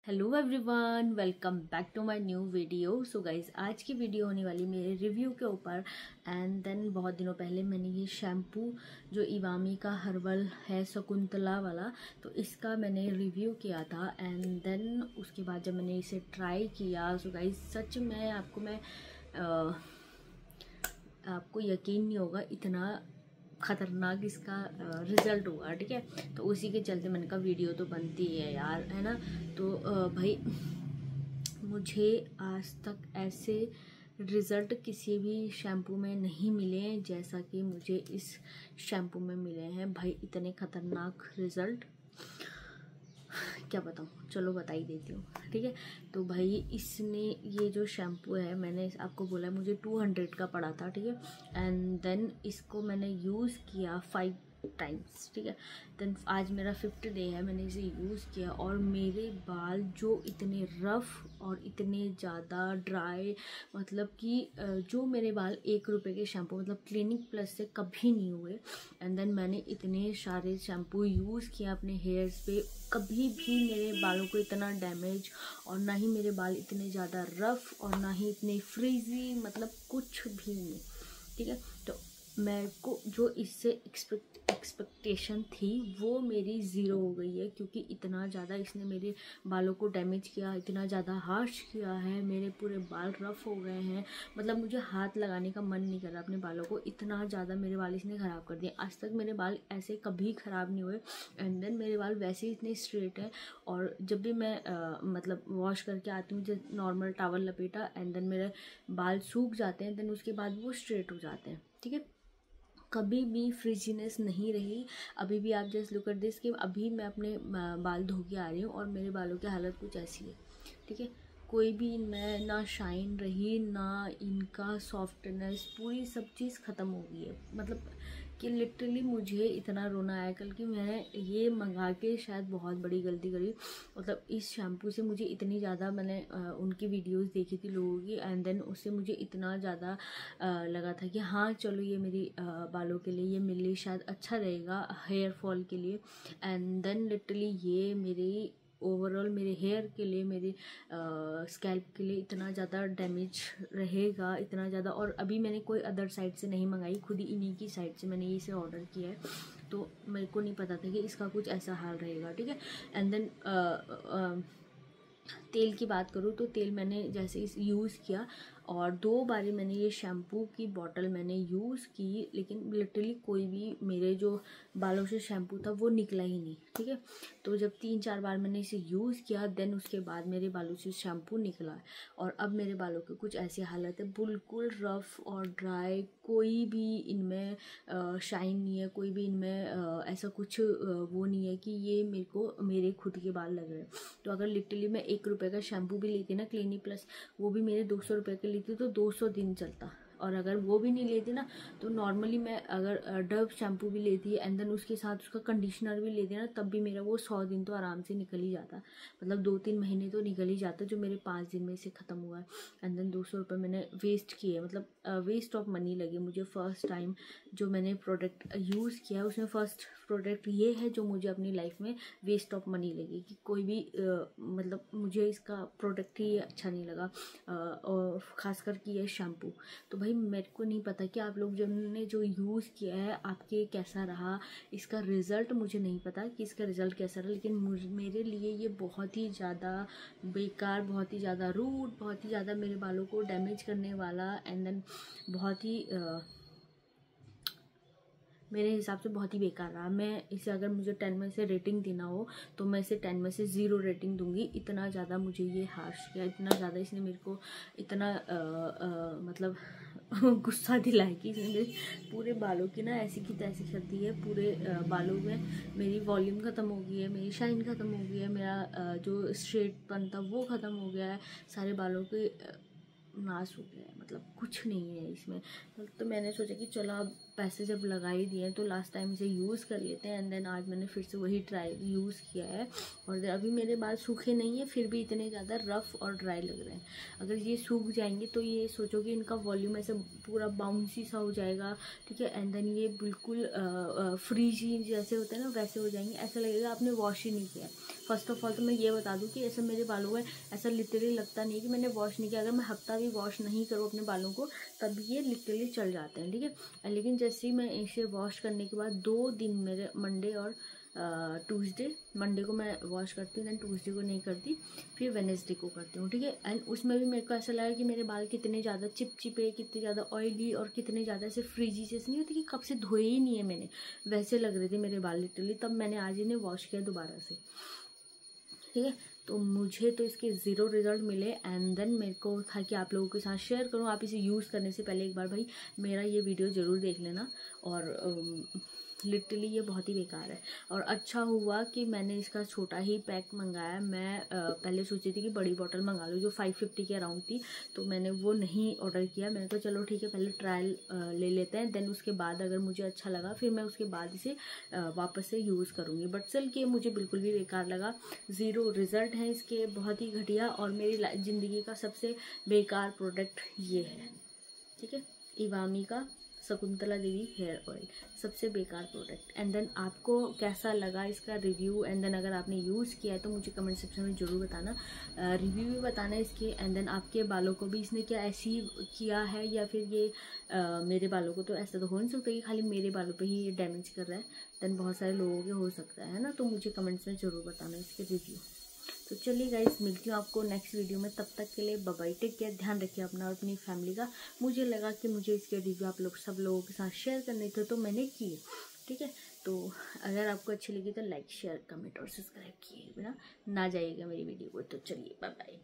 Hello everyone, welcome back to my new video. So guys, आज की video होने वाली मेरे रिव्यू के ऊपर। एंड देन बहुत दिनों पहले मैंने ये शैम्पू जो इवामी का हर्बल है शकुंतला वाला, तो इसका मैंने रिव्यू किया था। एंड देन उसके बाद जब मैंने इसे ट्राई किया, सो गाइज सच में आपको यकीन नहीं होगा इतना ख़तरनाक इसका रिज़ल्ट हुआ। ठीक है, तो उसी के चलते मैंने कहा वीडियो तो बनती है यार, है ना। तो भाई मुझे आज तक ऐसे रिज़ल्ट किसी भी शैम्पू में नहीं मिले हैं जैसा कि मुझे इस शैम्पू में मिले हैं। भाई इतने ख़तरनाक रिज़ल्ट क्या बताऊँ, चलो बता ही देती हूँ। ठीक है, तो भाई इसने ये जो शैम्पू है, मैंने आपको बोला मुझे 200 का पड़ा था। ठीक है, एंड देन इसको मैंने यूज़ किया 5 टाइम्स। ठीक है, देन आज मेरा 5th डे है, मैंने इसे यूज़ किया और मेरे बाल जो इतने रफ़ और इतने ज़्यादा ड्राई, मतलब कि जो मेरे बाल 1 रुपये के शैम्पू मतलब क्लिनिक प्लस से कभी नहीं हुए। एंड देन मैंने इतने सारे शैम्पू यूज़ किया अपने हेयर्स पे, कभी भी मेरे बालों को इतना डैमेज और ना ही मेरे बाल इतने ज़्यादा रफ़ और ना ही इतने फ्रीजी, मतलब कुछ भी नहीं। ठीक है, तो मेरे को जो इससे एक्सपेक्टेशन थी वो मेरी ज़ीरो हो गई है, क्योंकि इतना ज़्यादा इसने मेरे बालों को डैमेज किया, इतना ज़्यादा हार्श किया है, मेरे पूरे बाल रफ़ हो गए हैं। मतलब मुझे हाथ लगाने का मन नहीं कर रहा अपने बालों को, इतना ज़्यादा मेरे बाल इसने ख़राब कर दिए। आज तक मेरे बाल ऐसे कभी ख़राब नहीं हुए। एंड देन मेरे बाल वैसे ही इतने स्ट्रेट हैं, और जब भी मैं मतलब वॉश करके आती हूँ, जब नॉर्मल टॉवल लपेटा एंड देन मेरे बाल सूख जाते हैं, देन उसके बाद वो स्ट्रेट हो जाते हैं। ठीक है, कभी भी फ्रिजीनेस नहीं रही। अभी भी आप जस्ट लुक एट दिस कि अभी मैं अपने बाल धो के आ रही हूँ और मेरे बालों की हालत कुछ ऐसी है। ठीक है, कोई भी इनमें ना शाइन रही, ना इनका सॉफ्टनेस, पूरी सब चीज़ ख़त्म हो गई है। मतलब कि लिटरली मुझे इतना रोना आया कल कि मैंने ये मंगा के शायद बहुत बड़ी गलती करी। मतलब इस शैम्पू से मुझे इतनी ज़्यादा, मैंने उनकी वीडियोस देखी थी लोगों की, एंड देन उससे मुझे इतना ज़्यादा लगा था कि हाँ चलो ये मेरी बालों के लिए, ये मेरे लिए शायद अच्छा रहेगा हेयर फॉल के लिए। एंड देन लिटरली ये मेरी ओवरऑल मेरे हेयर के लिए, मेरे स्कैल्प के लिए इतना ज़्यादा डैमेज रहेगा, इतना ज़्यादा। और अभी मैंने कोई अदर साइट से नहीं मंगाई, खुद ही इन्हीं की साइट से मैंने इसे ऑर्डर किया है, तो मेरे को नहीं पता था कि इसका कुछ ऐसा हाल रहेगा। ठीक है, एंड देन तेल की बात करूँ तो तेल मैंने जैसे इस यूज़ किया और 2 बारी मैंने ये शैम्पू की बॉटल मैंने यूज़ की, लेकिन लिटरली कोई भी मेरे जो बालों से शैम्पू था वो निकला ही नहीं। ठीक है, तो जब 3-4 बार मैंने इसे यूज़ किया, देन उसके बाद मेरे बालों से शैम्पू निकला और अब मेरे बालों की कुछ ऐसी हालत है, बिल्कुल रफ़ और ड्राई, कोई भी इनमें शाइन नहीं है, कोई भी इनमें ऐसा कुछ वो नहीं है कि ये मेरे को मेरे खुद के बाल लग रहे हैं। तो अगर लिटरली मैं 1 रुपये का शैम्पू भी लेती ना क्लिनिक प्लस, वो भी मेरे 200 रुपये के लेती तो 200 दिन चलता। और अगर वो भी नहीं लेती ना, तो नॉर्मली मैं अगर डव शैम्पू भी लेती है एंड देन उसके साथ उसका कंडीशनर भी लेती ना, तब भी मेरा वो 100 दिन तो आराम से निकल ही जाता। मतलब 2-3 महीने तो निकल ही जाता, जो मेरे 5 दिन में से ख़त्म हुआ है। एंड देन 200 रुपये मैंने वेस्ट किए, मतलब वेस्ट ऑफ मनी लगे मुझे। फर्स्ट टाइम जो मैंने प्रोडक्ट यूज़ किया उसमें फर्स्ट प्रोडक्ट ये है जो मुझे अपनी लाइफ में वेस्ट ऑफ मनी लगी, कि कोई भी मतलब मुझे इसका प्रोडक्ट ही अच्छा नहीं लगा, और ख़ासकर कि ये शैम्पू। तो भाई मेरे को नहीं पता कि आप लोग जिन्होंने जो यूज़ किया है आपके कैसा रहा, इसका रिज़ल्ट मुझे नहीं पता कि इसका रिज़ल्ट कैसा रहा, लेकिन मेरे लिए ये बहुत ही ज़्यादा बेकार, बहुत ही ज़्यादा रूड, बहुत ही ज़्यादा मेरे बालों को डैमेज करने वाला, एंड देन बहुत ही मेरे हिसाब से बहुत ही बेकार रहा। मैं इसे, अगर मुझे 10 में से रेटिंग देना हो तो मैं इसे 10 में से 0 रेटिंग दूंगी। इतना ज़्यादा मुझे ये हार्श किया, इतना ज़्यादा इसने मेरे को इतना मतलब गुस्सा दिलाया कि इसने मेरे पूरे बालों की ना ऐसी की तैसी कर दी है। पूरे बालों में मेरी वॉल्यूम ख़त्म हो गई है, मेरी शाइन ख़त्म हो गई है, मेरा जो स्ट्रेटपन था वो ख़त्म हो गया है, सारे बालों के नाश हो गया है, मतलब कुछ नहीं है इसमें। तो मैंने सोचा कि चलो अब पैसे जब लगा ही दिए तो लास्ट टाइम इसे यूज़ कर लेते हैं। एंड देन आज मैंने फिर से वही यूज़ किया है और अभी मेरे बाल सूखे नहीं है, फिर भी इतने ज़्यादा रफ़ और ड्राई लग रहे हैं। अगर ये सूख जाएंगे तो ये सोचो कि इनका वॉल्यूम ऐसे पूरा बाउंसी सा हो जाएगा, ठीक है। एंड देन ये बिल्कुल फ्रीजी जैसे होते हैं ना वैसे हो जाएंगे, ऐसा लगेगा आपने वॉश ही नहीं किया। फर्स्ट ऑफ ऑल तो मैं ये बता दूं कि ऐसा मेरे बालों में ऐसा लिटरली लगता नहीं है कि मैंने वॉश नहीं किया। अगर मैं हफ्ता भी वॉश नहीं करूँ अपने बालों को तब ये लिटरली चल जाते हैं, ठीक है। लेकिन जैसे ही मैं इसे वॉश करने के बाद 2 दिन मेरे मंडे और ट्यूसडे, मंडे को मैं वॉश करती हूँ, दैन ट्यूसडे को नहीं करती, फिर वेडनेसडे को करती हूँ, ठीक है। एंड उसमें भी मेरे को ऐसा लगा कि मेरे बाल कितने ज़्यादा चिपचिपे, कितने ज़्यादा ऑयली और कितने ज़्यादा ऐसे फ्रीजी जैसे नहीं होती कि कब से धोए ही नहीं है मैंने, वैसे लग रहे थे मेरे बाल लिटरली। तब मैंने आज इन्हें वॉश किया दोबारा से, ठीक है। तो मुझे तो इसके ज़ीरो रिजल्ट मिले। एंड देन मेरे को था कि आप लोगों के साथ शेयर करूँ। आप इसे यूज़ करने से पहले एक बार भाई मेरा ये वीडियो ज़रूर देख लेना। और लिटरली ये बहुत ही बेकार है। और अच्छा हुआ कि मैंने इसका छोटा ही पैक मंगाया। मैं पहले सोची थी कि बड़ी बॉटल मंगा लूँ जो 550 के अराउंड थी, तो मैंने वो नहीं ऑर्डर किया। मैंने कहा चलो ठीक है, पहले ट्रायल ले लेते हैं, देन उसके बाद अगर मुझे अच्छा लगा फिर मैं उसके बाद इसे वापस से यूज़ करूँगी। बट चल के मुझे बिल्कुल भी बेकार लगा, ज़ीरो रिज़ल्ट हैं इसके, बहुत ही घटिया। और मेरी ज़िंदगी का सबसे बेकार प्रोडक्ट ये है, ठीक है। इवामी का शकुंतला देवी हेयर ऑयल, सबसे बेकार प्रोडक्ट। एंड देन आपको कैसा लगा इसका रिव्यू, एंड देन अगर आपने यूज़ किया है तो मुझे कमेंट सेक्शन में ज़रूर बताना, रिव्यू भी बताना इसके। एंड देन आपके बालों को भी इसने क्या ऐसी किया है, या फिर ये मेरे बालों को तो ऐसा तो हो नहीं सकता कि खाली मेरे बालों पे ही ये डैमेज कर रहा है, देन बहुत सारे लोगों के हो सकता है ना। तो मुझे कमेंट्स में ज़रूर बताना इसके रिव्यू। तो चलिए गाइस, मिलती हूँ आपको नेक्स्ट वीडियो में, तब तक के लिए बाय बाय, टेक केयर, ध्यान रखिए अपना और अपनी फैमिली का। मुझे लगा कि मुझे इसके रिव्यू आप लोग सब लोगों के साथ शेयर करने थे तो मैंने किए, ठीक है। तो अगर आपको अच्छी लगी तो लाइक शेयर कमेंट और सब्सक्राइब किए बिना ना जाइएगा मेरी वीडियो को। तो चलिए बाय बाय।